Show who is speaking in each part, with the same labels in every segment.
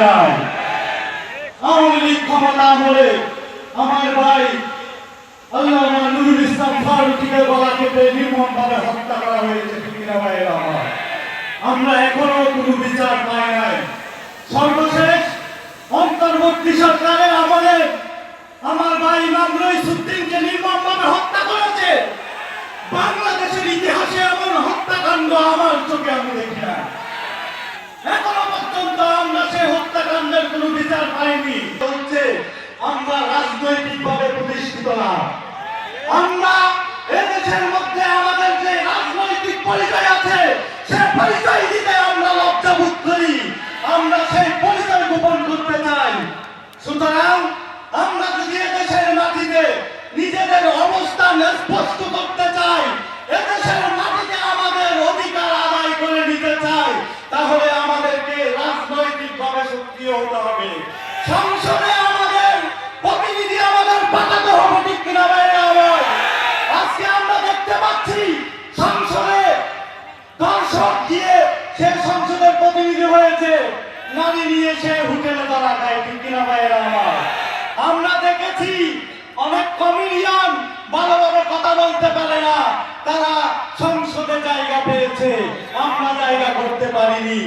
Speaker 1: নাই। আওয়ামী লীগ ক্ষমতা আমলে আমার ভাই আল্লামা নুরুল ইসলাম ফারুকীকে গলা কেটে নির্মমভাবে হত্যা করা হয়েছে। ঠিক কিনা ভাইয়েরা আমার? আমরা এখনো কোনো বিচার পাই নাই। সর্বশেষ অন্তর্বর্তী সরকারের আমলে আমার ভাই ইমাম রইসুদ্দিনকে নির্মমভাবে হত্যা করেছে। বাংলাদেশের ইতিহাসে এমন হত্যাকাণ্ড আমার চোখে আমি দেখি না। এখনো পর্যন্ত আমরা সেই হত্যাকাণ্ডের কোনো বিচার পাইনি। হচ্ছে আমরা রাজনৈতিকভাবে প্রতিষ্ঠিত না। আমরা এদেশের মধ্যে আমাদের যে রাজনৈতিক পরিচয় আছে সে পরিচয় দিতে আমরা লজ্জাবোধ করি। আমরা সেই পরিচয় গোপন করতে চাই। সুতরাং আমরা যদি এদেশের মাটিতে নিজেদের অবস্থান স্পষ্ট করতে চাই, এদেশের মাটিতে আমাদের অধিকার আদায় করে নিতে চাই, তাহলে আমাদেরকে রাজনৈতিকভাবে সক্রিয় হতে হবে। সংসদে আমাদের প্রতিনিধি আমাদের পাঠাতে হবে। ঠিক কিনা ভাইরা আমার? আজকে আমরা দেখতে পাচ্ছি সংসদে দর্শক দিয়ে সে সংসদের প্রতিনিধি হয়েছে, নারী নিয়ে সে হোটেলে তারা খায়। ঠিক কিনা ভাইরা আমার? আমরা দেখেছি অনেক কমেডিয়ান ভালোভাবে কথা বলতে পারে না, তারা সংসদে জায়গা পেয়েছে, আমরা জায়গা করতে পারিনি।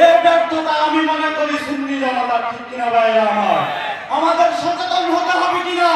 Speaker 1: এই ব্যর্থতা আমি মনে করি সুন্নি জনতা। ঠিক কিনা ভাইরা আমার? আমাদের সচেতন হতে হবে কিনা?